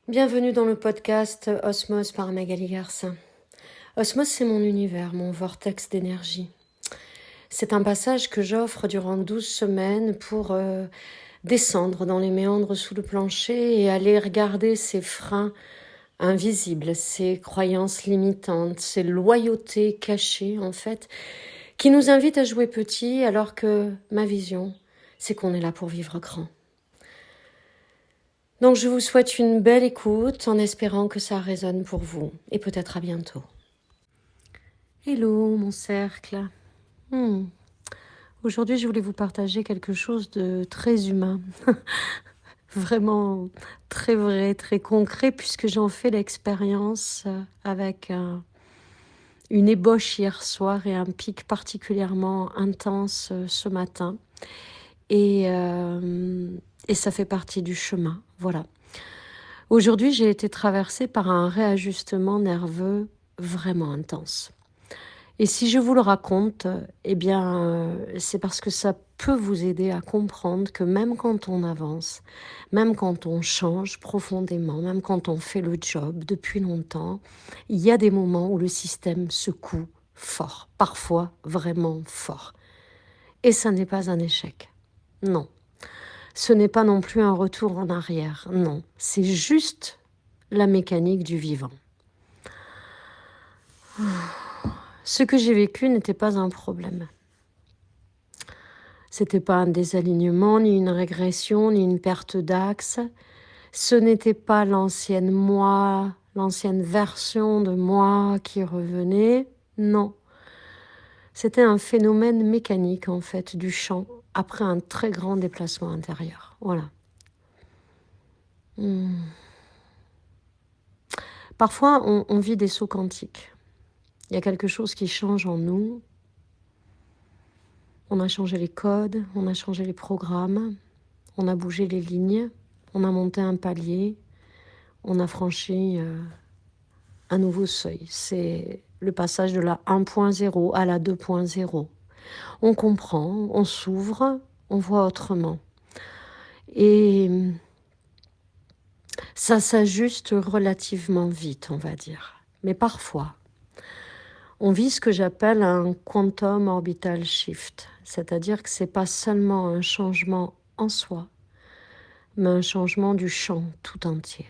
Bienvenue dans le podcast Osmose par Magali Garcin. Osmose, c'est mon univers, mon vortex d'énergie. C'est un passage que j'offre durant 12 semaines pour descendre dans les méandres sous le plancher et aller regarder ces freins invisibles, ces croyances limitantes, ces loyautés cachées en fait, qui nous invitent à jouer petit alors que ma vision, c'est qu'on est là pour vivre grand. Donc je vous souhaite une belle écoute en espérant que ça résonne pour vous et peut-être à bientôt. Hello mon cercle. Aujourd'hui je voulais vous partager quelque chose de très humain, vraiment très vrai, très concret puisque j'en fais l'expérience avec une ébauche hier soir et un pic particulièrement intense ce matin et ça fait partie du chemin, voilà. Aujourd'hui, j'ai été traversée par un réajustement nerveux vraiment intense. Et si je vous le raconte, c'est parce que ça peut vous aider à comprendre que même quand on avance, même quand on change profondément, même quand on fait le job depuis longtemps, il y a des moments où le système secoue fort, parfois vraiment fort. Et ça n'est pas un échec. Non. Ce n'est pas non plus un retour en arrière, non. C'est juste la mécanique du vivant. Ce que j'ai vécu n'était pas un problème. C'était pas un désalignement, ni une régression, ni une perte d'axe. Ce n'était pas l'ancienne moi, l'ancienne version de moi qui revenait. Non. C'était un phénomène mécanique, en fait, du champ, après un très grand déplacement intérieur. Voilà. Parfois, on vit des sauts quantiques. Il y a quelque chose qui change en nous. On a changé les codes, on a changé les programmes, on a bougé les lignes, on a monté un palier, on a franchi un nouveau seuil. C'est le passage de la 1.0 à la 2.0. On comprend, on s'ouvre, on voit autrement. Et ça s'ajuste relativement vite, on va dire. Mais parfois, on vit ce que j'appelle un quantum orbital shift, c'est-à-dire que ce n'est pas seulement un changement en soi, mais un changement du champ tout entier.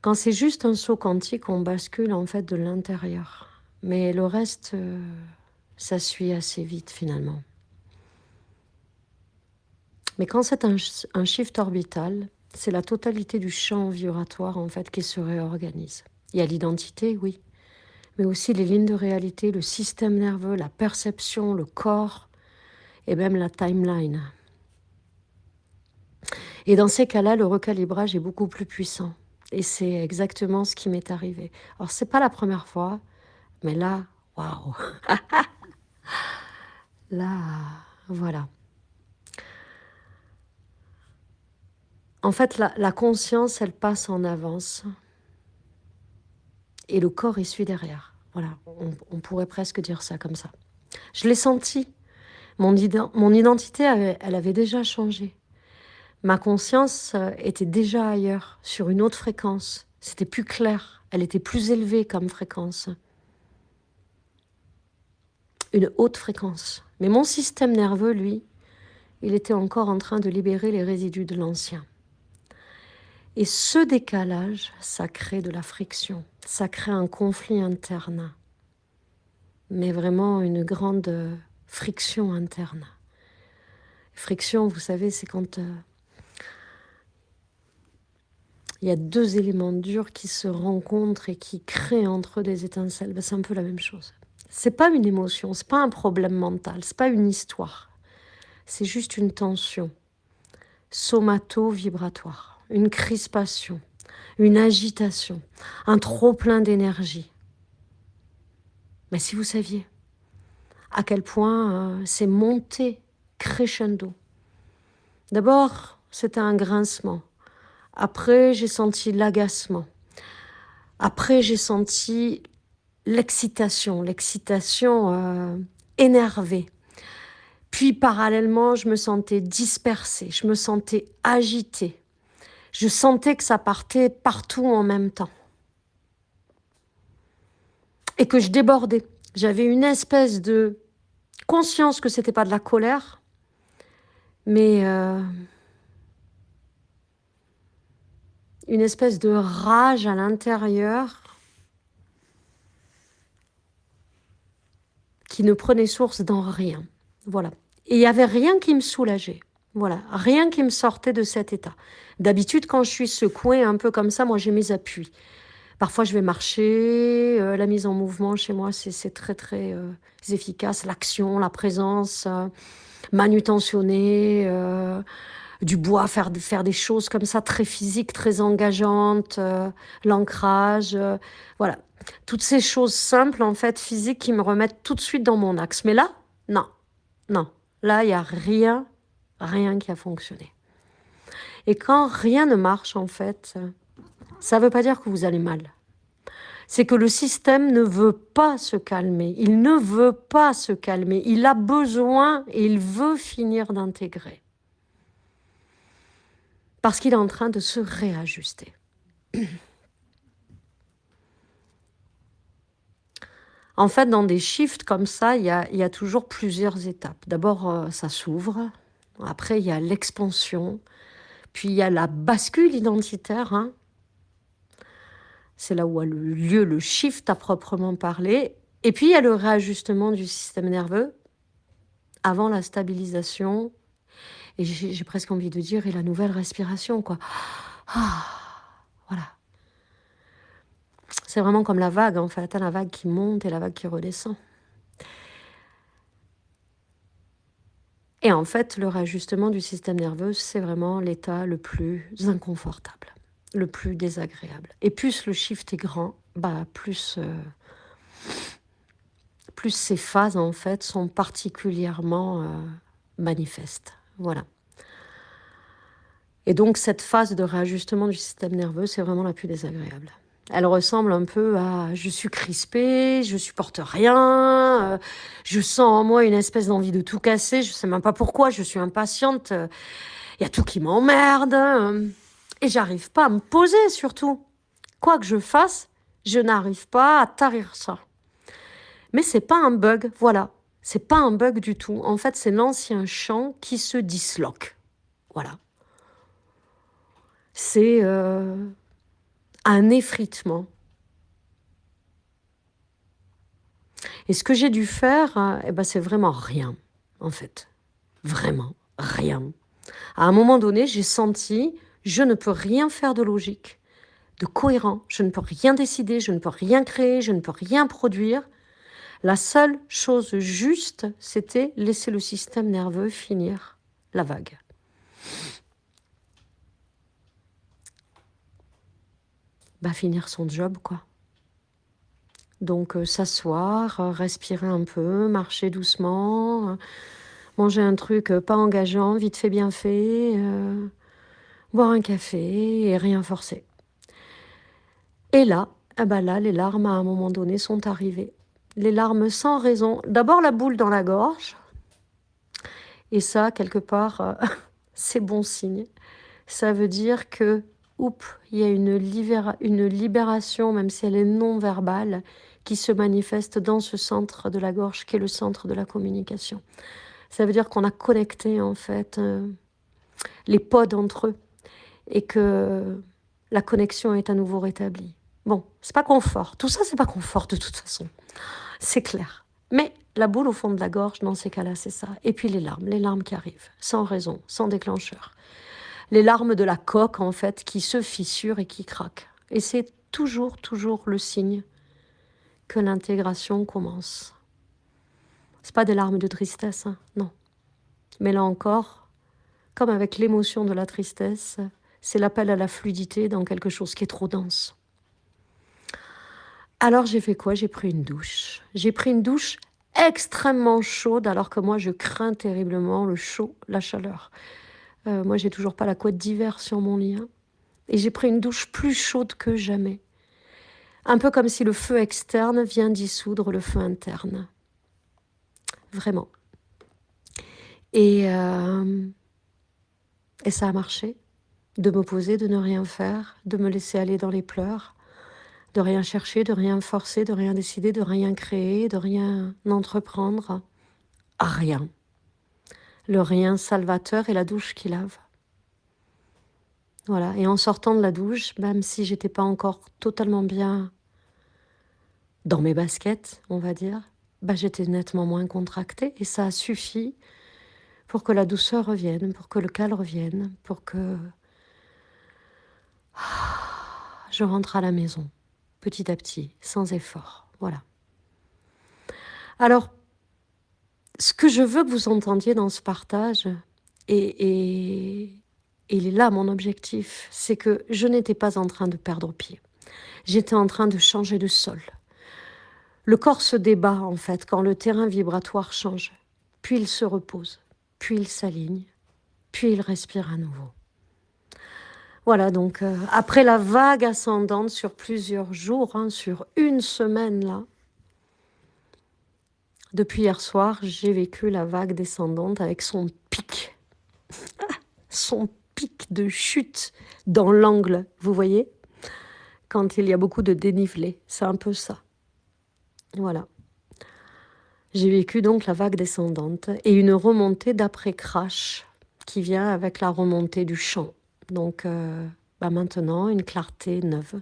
Quand c'est juste un saut quantique, on bascule en fait de l'intérieur. Mais le reste, ça suit assez vite finalement. Mais quand c'est un shift orbital, c'est la totalité du champ vibratoire en fait qui se réorganise. Il y a l'identité, oui, mais aussi les lignes de réalité, le système nerveux, la perception, le corps et même la timeline. Et dans ces cas-là, le recalibrage est beaucoup plus puissant. Et c'est exactement ce qui m'est arrivé. Alors, c'est pas la première fois, mais là, waouh. Là, voilà. En fait, la conscience, elle passe en avance. Et le corps, il suit derrière. Voilà, on pourrait presque dire ça comme ça. Je l'ai senti. Mon identité, elle avait déjà changé. Ma conscience était déjà ailleurs, sur une autre fréquence. C'était plus clair, elle était plus élevée comme fréquence. Une haute fréquence. Mais mon système nerveux, lui, il était encore en train de libérer les résidus de l'ancien. Et ce décalage, ça crée de la friction, ça crée un conflit interne. Mais vraiment une grande friction interne. Friction, vous savez, c'est quand il y a deux éléments durs qui se rencontrent et qui créent entre eux des étincelles. Ben, c'est un peu la même chose. C'est pas une émotion, c'est pas un problème mental, c'est pas une histoire. C'est juste une tension somato-vibratoire, une crispation, une agitation, un trop-plein d'énergie. Mais si vous saviez à quel point c'est monté crescendo. D'abord, c'était un grincement. Après, j'ai senti l'agacement. Après, j'ai senti l'excitation énervée. Puis, parallèlement, je me sentais dispersée, je me sentais agitée. Je sentais que ça partait partout en même temps. Et que je débordais. J'avais une espèce de conscience que c'était pas de la colère, mais une espèce de rage à l'intérieur qui ne prenait source dans rien. Voilà. Et il n'y avait rien qui me soulageait. Voilà, rien qui me sortait de cet état. D'habitude, quand je suis secouée un peu comme ça, moi j'ai mes appuis. Parfois, je vais marcher. La mise en mouvement chez moi, c'est très très efficace. L'action, la présence, manutentionner, du bois, faire des choses comme ça, très physiques, très engageantes, l'ancrage, voilà. Toutes ces choses simples, en fait, physiques, qui me remettent tout de suite dans mon axe. Mais là, non, non. Là, il n'y a rien qui a fonctionné. Et quand rien ne marche, en fait, ça ne veut pas dire que vous allez mal. C'est que le système ne veut pas se calmer. Il ne veut pas se calmer. Il a besoin et il veut finir d'intégrer. Parce qu'il est en train de se réajuster. En fait, dans des shifts comme ça, il y a toujours plusieurs étapes. D'abord, ça s'ouvre. Après, il y a l'expansion. Puis, il y a la bascule identitaire. Hein. C'est là où a le lieu le shift à proprement parler. Et puis, il y a le réajustement du système nerveux avant la stabilisation. Et j'ai presque envie de dire, et la nouvelle respiration, quoi. Ah, voilà. C'est vraiment comme la vague, en fait. La vague qui monte et la vague qui redescend. Et en fait, le réajustement du système nerveux, c'est vraiment l'état le plus inconfortable, le plus désagréable. Et plus le shift est grand, plus ces phases, en fait, sont particulièrement manifestes. Voilà. Et donc, cette phase de réajustement du système nerveux, c'est vraiment la plus désagréable. Elle ressemble un peu à « je suis crispée, je supporte rien, je sens en moi une espèce d'envie de tout casser, je ne sais même pas pourquoi, je suis impatiente, il y a tout qui m'emmerde, et j'arrive pas à me poser surtout. Quoi que je fasse, je n'arrive pas à tarir ça. » Mais c'est pas un bug, voilà. C'est pas un bug du tout. En fait, c'est l'ancien champ qui se disloque. Voilà. C'est un effritement. Et ce que j'ai dû faire, c'est vraiment rien, en fait. Vraiment rien. À un moment donné, j'ai senti, je ne peux rien faire de logique, de cohérent. Je ne peux rien décider, je ne peux rien créer, je ne peux rien produire. La seule chose juste, c'était laisser le système nerveux finir la vague. Finir son job, quoi. Donc, s'asseoir, respirer un peu, marcher doucement, manger un truc pas engageant, vite fait, bien fait, boire un café et rien forcer. Et là, les larmes, à un moment donné, sont arrivées. Les larmes sans raison. D'abord, la boule dans la gorge. Et ça, quelque part, c'est bon signe. Ça veut dire que, il y a une libération, même si elle est non verbale, qui se manifeste dans ce centre de la gorge, qui est le centre de la communication. Ça veut dire qu'on a connecté, en fait, les pods entre eux, et que la connexion est à nouveau rétablie. Bon, c'est pas confort. Tout ça, c'est pas confort de toute façon. C'est clair. Mais la boule au fond de la gorge, dans ces cas-là, c'est ça. Et puis les larmes qui arrivent, sans raison, sans déclencheur. Les larmes de la coque, en fait, qui se fissurent et qui craquent. Et c'est toujours le signe que l'intégration commence. C'est pas des larmes de tristesse, hein, non. Mais là encore, comme avec l'émotion de la tristesse, c'est l'appel à la fluidité dans quelque chose qui est trop dense. Alors j'ai fait quoi? J'ai pris une douche. J'ai pris une douche extrêmement chaude, alors que moi je crains terriblement le chaud, la chaleur. Moi j'ai toujours pas la couette d'hiver sur mon lit. Hein. Et j'ai pris une douche plus chaude que jamais. Un peu comme si le feu externe vient dissoudre le feu interne. Vraiment. Et ça a marché. de me poser, de ne rien faire, de me laisser aller dans les pleurs, de rien chercher, de rien forcer, de rien décider, de rien créer, de rien entreprendre. Rien. Le rien salvateur et la douche qui lave. Voilà. Et en sortant de la douche, même si j'étais pas encore totalement bien dans mes baskets, on va dire, j'étais nettement moins contractée et ça a suffi pour que la douceur revienne, pour que le calme revienne, pour que je rentre à la maison, petit à petit, sans effort. Voilà. Alors, ce que je veux que vous entendiez dans ce partage, et il est là mon objectif, c'est que je n'étais pas en train de perdre pied. J'étais en train de changer de sol. Le corps se débat en fait quand le terrain vibratoire change. Puis il se repose, puis il s'aligne, puis il respire à nouveau. Voilà, donc après la vague ascendante sur plusieurs jours, sur une semaine là, depuis hier soir, j'ai vécu la vague descendante avec son pic de chute dans l'angle, vous voyez, quand il y a beaucoup de dénivelé, c'est un peu ça. Voilà. J'ai vécu donc la vague descendante et une remontée d'après-crash qui vient avec la remontée du champ. Donc maintenant, une clarté neuve,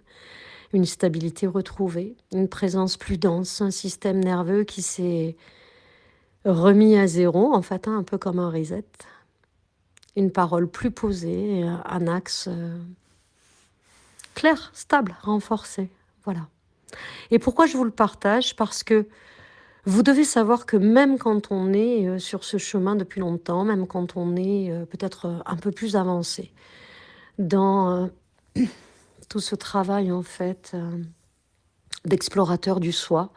une stabilité retrouvée, une présence plus dense, un système nerveux qui s'est remis à zéro, en fait, un peu comme un reset. Une parole plus posée, un axe clair, stable, renforcé. Voilà. Et pourquoi je vous le partage? Parce que vous devez savoir que même quand on est sur ce chemin depuis longtemps, même quand on est peut-être un peu plus avancé dans tout ce travail en fait d'explorateur du soi,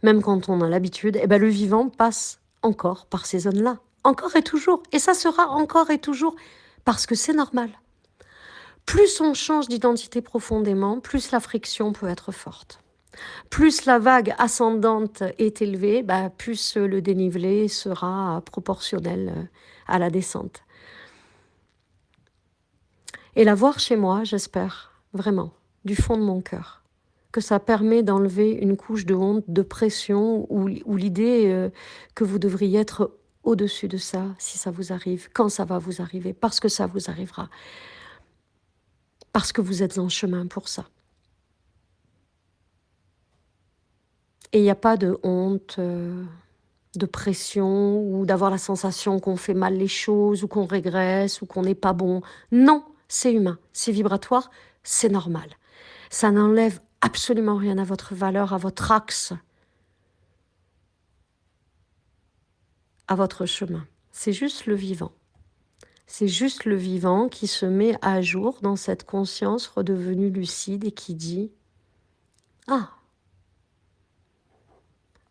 même quand on a l'habitude, le vivant passe encore par ces zones-là, encore et toujours, et ça sera encore et toujours, parce que c'est normal. Plus on change d'identité profondément, plus la friction peut être forte. Plus la vague ascendante est élevée, plus le dénivelé sera proportionnel à la descente. Et la voir chez moi, j'espère, vraiment, du fond de mon cœur, que ça permet d'enlever une couche de honte, de pression, ou l'idée que vous devriez être au-dessus de ça, si ça vous arrive, quand ça va vous arriver, parce que ça vous arrivera, parce que vous êtes en chemin pour ça. Et il n'y a pas de honte, de pression, ou d'avoir la sensation qu'on fait mal les choses, ou qu'on régresse, ou qu'on n'est pas bon. Non, c'est humain, c'est vibratoire, c'est normal. Ça n'enlève absolument rien à votre valeur, à votre axe, à votre chemin. C'est juste le vivant. C'est juste le vivant qui se met à jour dans cette conscience redevenue lucide et qui dit « Ah !»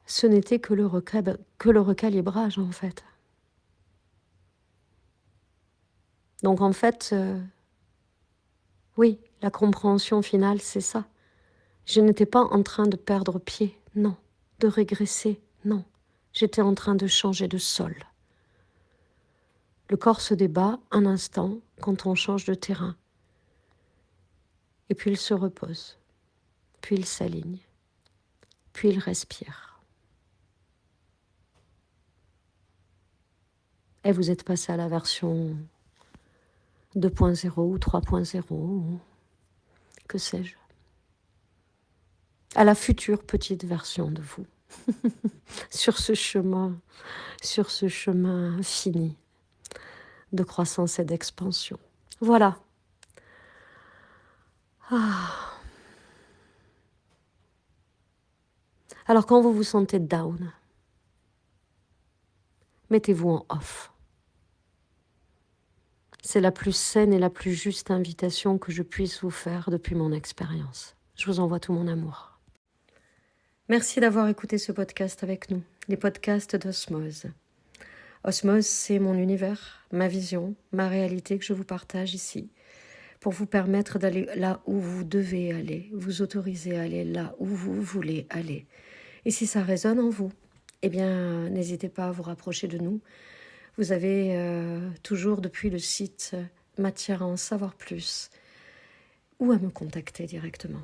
Ce n'était que le recalibrage, en fait. Donc, en fait, oui, la compréhension finale, c'est ça. Je n'étais pas en train de perdre pied, non. De régresser, non. J'étais en train de changer de sol. Le corps se débat un instant quand on change de terrain. Et puis il se repose. Puis il s'aligne. Puis il respire. Et vous êtes passé à la version 2.0 ou 3.0, ou que sais-je. À la future petite version de vous. sur ce chemin fini de croissance et d'expansion. Voilà. Alors quand vous vous sentez down, mettez-vous en off. C'est la plus saine et la plus juste invitation que je puisse vous faire depuis mon expérience. Je vous envoie tout mon amour. Merci d'avoir écouté ce podcast avec nous, les podcasts d'Osmose. Osmose, c'est mon univers, ma vision, ma réalité que je vous partage ici, pour vous permettre d'aller là où vous devez aller, vous autoriser à aller là où vous voulez aller. Et si ça résonne en vous, n'hésitez pas à vous rapprocher de nous. Vous avez toujours depuis le site matière à en savoir plus ou à me contacter directement.